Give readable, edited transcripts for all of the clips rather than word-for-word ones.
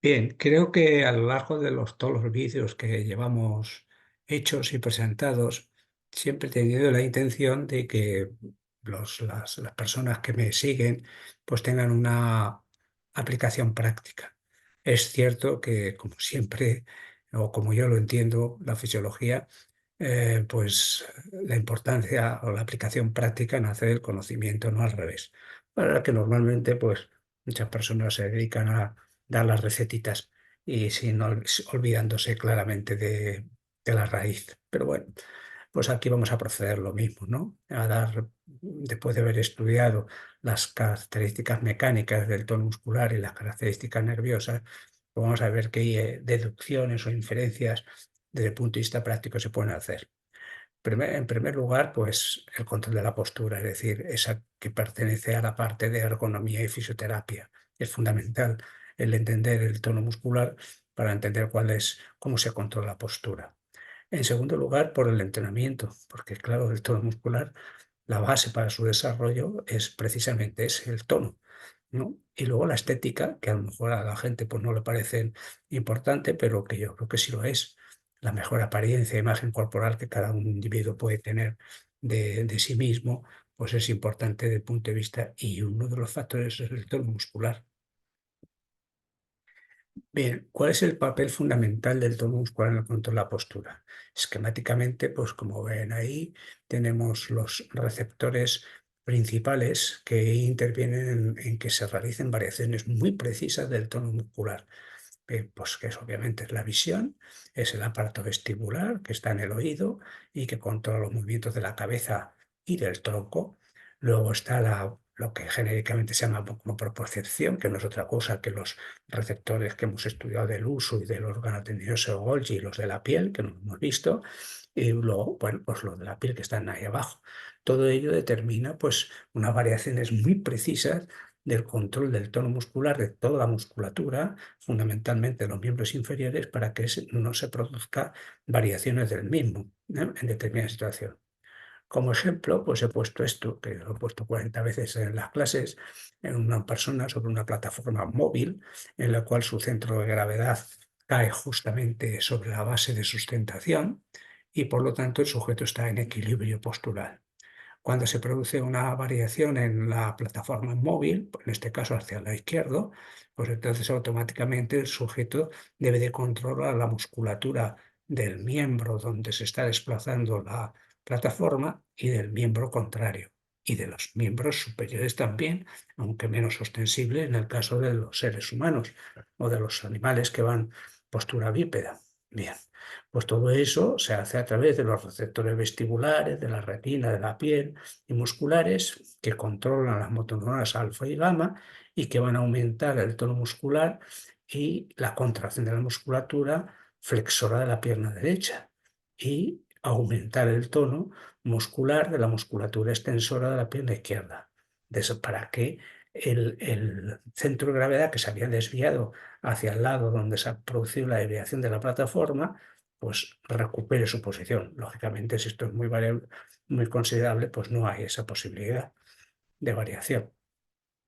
Bien, creo que a lo largo de todos los vídeos que llevamos hechos y presentados, siempre he tenido la intención de que las personas que me siguen pues tengan una aplicación práctica. Es cierto que, como siempre, o como yo lo entiendo, la fisiología, pues la importancia o la aplicación práctica nace del conocimiento, no al revés. Para que normalmente pues muchas personas se dedican a dar las recetitas y sin olvidándose claramente de la raíz. Pero bueno, pues aquí vamos a proceder lo mismo, ¿no? A dar, después de haber estudiado las características mecánicas del tono muscular y las características nerviosas, pues vamos a ver qué deducciones o inferencias desde el punto de vista práctico se pueden hacer. En primer lugar, pues el control de la postura, es decir, esa que pertenece a la parte de ergonomía y fisioterapia. Es fundamental el entender el tono muscular para entender cómo se controla la postura. En segundo lugar, por el entrenamiento, porque claro, el tono muscular, la base para su desarrollo es precisamente ese, el tono, ¿no? Y luego la estética, que a lo mejor a la gente pues, no le parece importante, pero que yo creo que sí lo es. La mejor apariencia, imagen corporal que cada un individuo puede tener de sí mismo, pues es importante desde el punto de vista, y uno de los factores es el tono muscular. Bien, ¿cuál es el papel fundamental del tono muscular en el control de la postura? Esquemáticamente, pues como ven ahí, tenemos los receptores principales que intervienen en que se realicen variaciones muy precisas del tono muscular. Pues que es obviamente es la visión, es el aparato vestibular que está en el oído y que controla los movimientos de la cabeza y del tronco. Luego está lo que genéricamente se llama como propriocepción, que no es otra cosa que los receptores que hemos estudiado del uso y del órgano tendineoso Golgi y los de la piel, que no hemos visto, y luego, bueno, pues los de la piel que están ahí abajo. Todo ello determina pues unas variaciones muy precisas del control del tono muscular de toda la musculatura, fundamentalmente los miembros inferiores, para que no se produzca variaciones del mismo, ¿no? En determinada situación. Como ejemplo, pues he puesto esto, que lo he puesto 40 veces en las clases, en una persona sobre una plataforma móvil, en la cual su centro de gravedad cae justamente sobre la base de sustentación y por lo tanto el sujeto está en equilibrio postural. Cuando se produce una variación en la plataforma móvil, en este caso hacia el lado izquierdo, pues entonces automáticamente el sujeto debe de controlar la musculatura del miembro donde se está desplazando la plataforma y del miembro contrario, y de los miembros superiores también, aunque menos ostensible en el caso de los seres humanos o de los animales que van postura bípeda. Bien. Pues todo eso se hace a través de los receptores vestibulares, de la retina, de la piel y musculares que controlan las motoneuronas alfa y gamma y que van a aumentar el tono muscular y la contracción de la musculatura flexora de la pierna derecha y aumentar el tono muscular de la musculatura extensora de la pierna izquierda. Para que el centro de gravedad que se había desviado hacia el lado donde se ha producido la desviación de la plataforma, pues recupere su posición. Lógicamente, si esto es muy variable, muy considerable, pues no hay esa posibilidad de variación.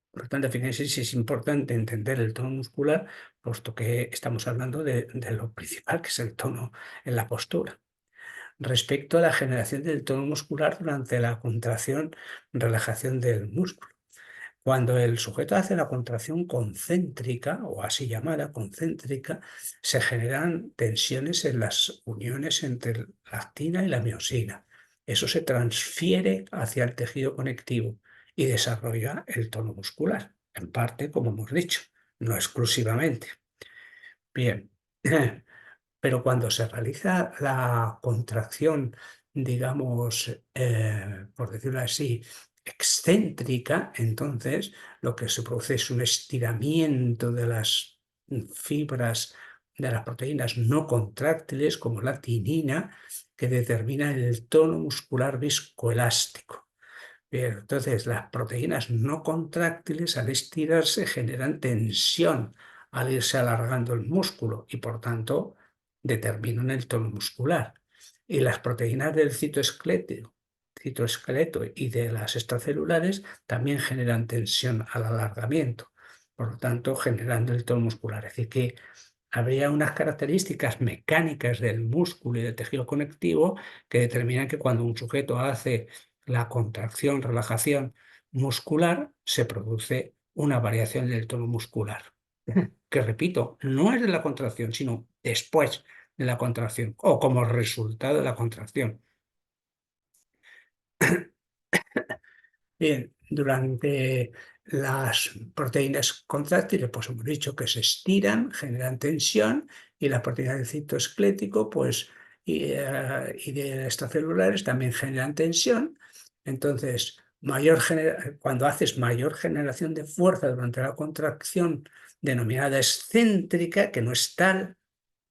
Por lo tanto, fíjense si es importante entender el tono muscular, puesto que estamos hablando de lo principal, que es el tono en la postura. Respecto a la generación del tono muscular durante la contracción, relajación del músculo. Cuando el sujeto hace la contracción concéntrica, o así llamada concéntrica, se generan tensiones en las uniones entre la actina y la miosina. Eso se transfiere hacia el tejido conectivo y desarrolla el tono muscular, en parte, como hemos dicho, no exclusivamente. Bien, pero cuando se realiza la contracción, digamos, por decirlo así, excéntrica, entonces lo que se produce es un estiramiento de las fibras de las proteínas no contráctiles, como la tinina, que determina el tono muscular viscoelástico. Bien, entonces las proteínas no contráctiles al estirarse generan tensión al irse alargando el músculo y por tanto determinan el tono muscular. Y las proteínas del citoesqueleto y de las extracelulares también generan tensión al alargamiento. por lo tanto generando el tono muscular. Es decir, que habría unas características mecánicas del músculo y del tejido conectivo que determinan que cuando un sujeto hace la contracción, relajación muscular, se produce una variación del tono muscular. Que repito, no es de la contracción, sino después de la contracción o como resultado de la contracción. Bien, durante las proteínas contráctiles, pues hemos dicho que se estiran, generan tensión, y las proteínas del citoesquelético, pues, y de extracelulares también generan tensión. Entonces, cuando haces mayor generación de fuerza durante la contracción, denominada excéntrica, que no es tal,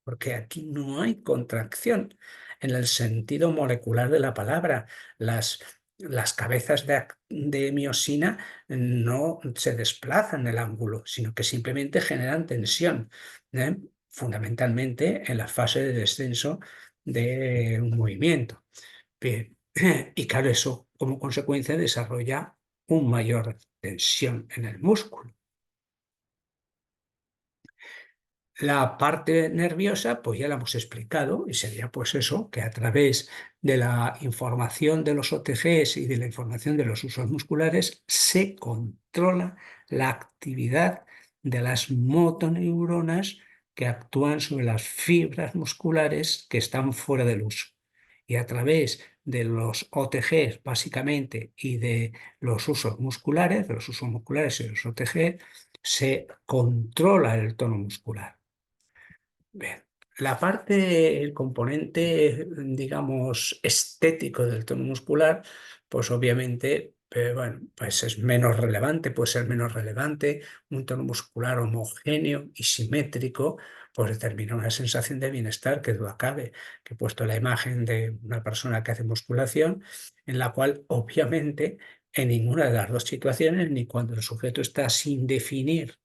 porque aquí no hay contracción en el sentido molecular de la palabra. Las cabezas de miosina no se desplazan en el ángulo, sino que simplemente generan tensión, ¿eh? Fundamentalmente en la fase de descenso de un movimiento. Bien. Y claro, eso como consecuencia desarrolla una mayor tensión en el músculo. La parte nerviosa, pues ya la hemos explicado, y sería pues eso, que a través de la información de los OTGs y de la información de los usos musculares se controla la actividad de las motoneuronas que actúan sobre las fibras musculares que están fuera del uso. Y a través de los OTGs, básicamente, y de los usos musculares, de los usos musculares y los OTG, se controla el tono muscular. Bien. La parte, el componente, digamos, estético del tono muscular, pues obviamente, bueno, pues es menos relevante, puede ser menos relevante. Un tono muscular homogéneo y simétrico, pues determina una sensación de bienestar, que duda cabe. Que he puesto la imagen de una persona que hace musculación, en la cual obviamente en ninguna de las dos situaciones, ni cuando el sujeto está sin definir,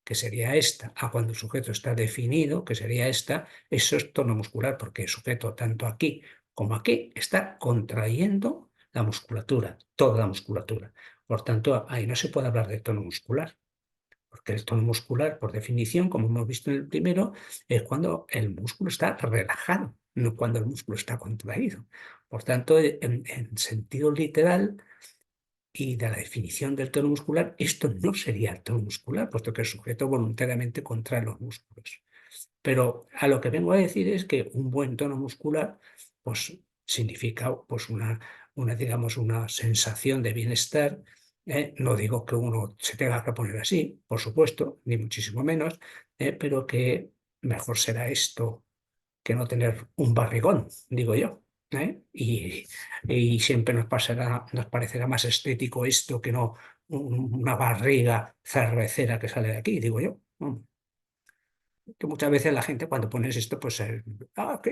que sería esta, a cuando el sujeto está definido, que sería esta, eso es tono muscular, porque el sujeto tanto aquí como aquí está contrayendo la musculatura, toda la musculatura. Por tanto, ahí no se puede hablar de tono muscular, porque el tono muscular, por definición, como hemos visto en el primero, es cuando el músculo está relajado, no cuando el músculo está contraído. Por tanto, en sentido literal, y de la definición del tono muscular, esto no sería el tono muscular, puesto que el sujeto voluntariamente contrae los músculos. Pero a lo que vengo a decir es que un buen tono muscular, pues significa pues digamos, una sensación de bienestar. No digo que uno se tenga que poner así, por supuesto, ni muchísimo menos, pero que mejor será esto que no tener un barrigón, digo yo. ¿Eh? Y siempre nos parecerá más estético esto que no una barriga cervecera que sale de aquí, digo yo. Que muchas veces la gente cuando pones esto, pues, que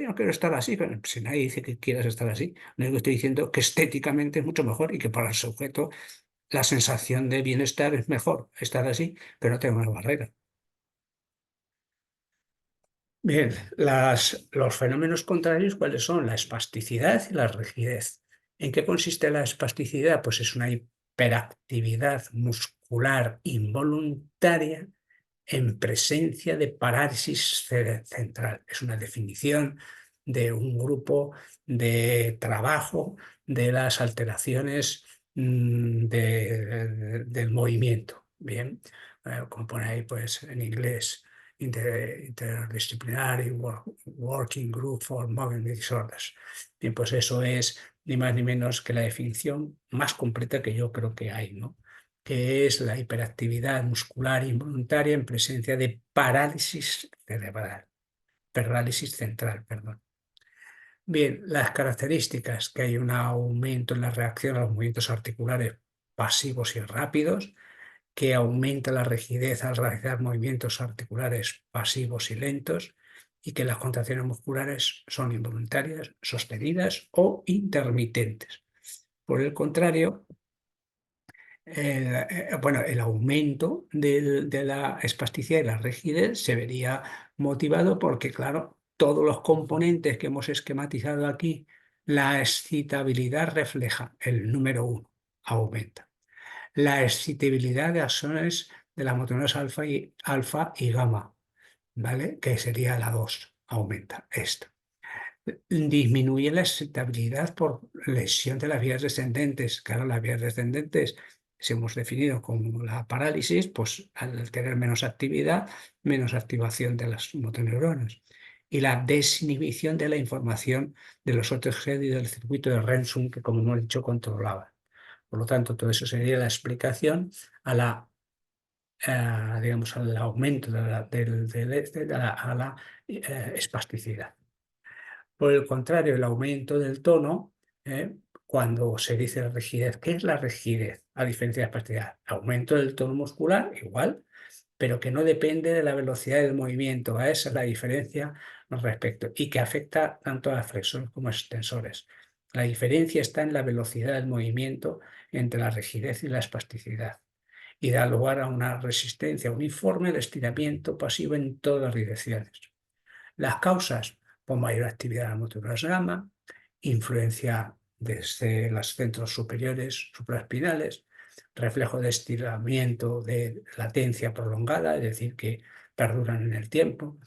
yo no quiero estar así, pero si nadie dice que quieras estar así, lo único que estoy diciendo es que estéticamente es mucho mejor y que para el sujeto la sensación de bienestar es mejor estar así, pero no tener una barrera. Bien, los fenómenos contrarios, ¿cuáles son? La espasticidad y la rigidez. ¿En qué consiste la espasticidad? Pues es una hiperactividad muscular involuntaria en presencia de parálisis central. Es una definición de un grupo de trabajo de las alteraciones del movimiento. Bien, como pone ahí pues en inglés. Interdisciplinary Working Group for Movement Disorders. Bien, pues eso es ni más ni menos que la definición más completa que yo creo que hay, ¿no? Que es la hiperactividad muscular involuntaria en presencia de parálisis cerebral, parálisis central, perdón. Bien, las características: que hay un aumento en la reacción a los movimientos articulares pasivos y rápidos, que aumenta la rigidez al realizar movimientos articulares pasivos y lentos, y que las contracciones musculares son involuntarias, sostenidas o intermitentes. Por el contrario, el aumento de la espasticidad y la rigidez se vería motivado porque, claro, todos los componentes que hemos esquematizado aquí, la excitabilidad refleja el número uno, aumenta. La excitabilidad de axones de las motoneuronas alfa y gamma, ¿vale? Que sería la 2 aumenta esto. Disminuye la excitabilidad por lesión de las vías descendentes. Claro, las vías descendentes, si hemos definido como la parálisis, pues al tener menos activación de las motoneuronas. Y la desinhibición de la información de los OTG y del circuito de Rensum, que como hemos dicho, controlaba. Por lo tanto, todo eso sería la explicación a la, digamos, al aumento a la espasticidad. Por el contrario, el aumento del tono, cuando se dice la rigidez, ¿qué es la rigidez? A diferencia de la espasticidad, aumento del tono muscular, igual, pero que no depende de la velocidad del movimiento. Esa es la diferencia al respecto y que afecta tanto a flexores como a extensores. La diferencia está en la velocidad del movimiento entre la rigidez y la espasticidad y da lugar a una resistencia uniforme de estiramiento pasivo en todas las direcciones. Las causas, por mayor actividad de las motoras gamma, influencia desde los centros superiores supraespinales, reflejo de estiramiento de latencia prolongada, es decir, que perduran en el tiempo,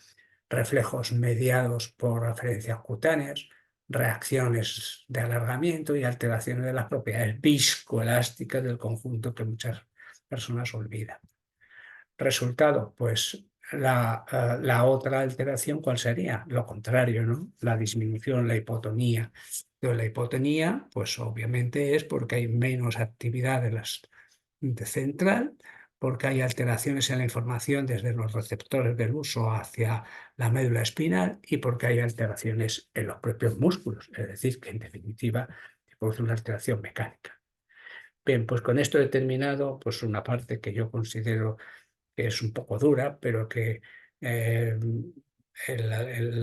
reflejos mediados por referencias cutáneas, reacciones de alargamiento y alteraciones de las propiedades viscoelásticas del conjunto que muchas personas olvidan. Resultado, pues la otra alteración, ¿cuál sería? Lo contrario, ¿no? La disminución, la hipotonía. Entonces, la hipotonía, pues obviamente es porque hay menos actividad de central, porque hay alteraciones en la información desde los receptores del uso hacia la médula espinal y porque hay alteraciones en los propios músculos, es decir, que en definitiva se produce una alteración mecánica. Bien, pues con esto he terminado pues una parte que yo considero que es un poco dura, pero que el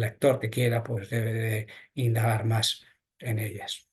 lector que quiera pues debe de indagar más en ellas.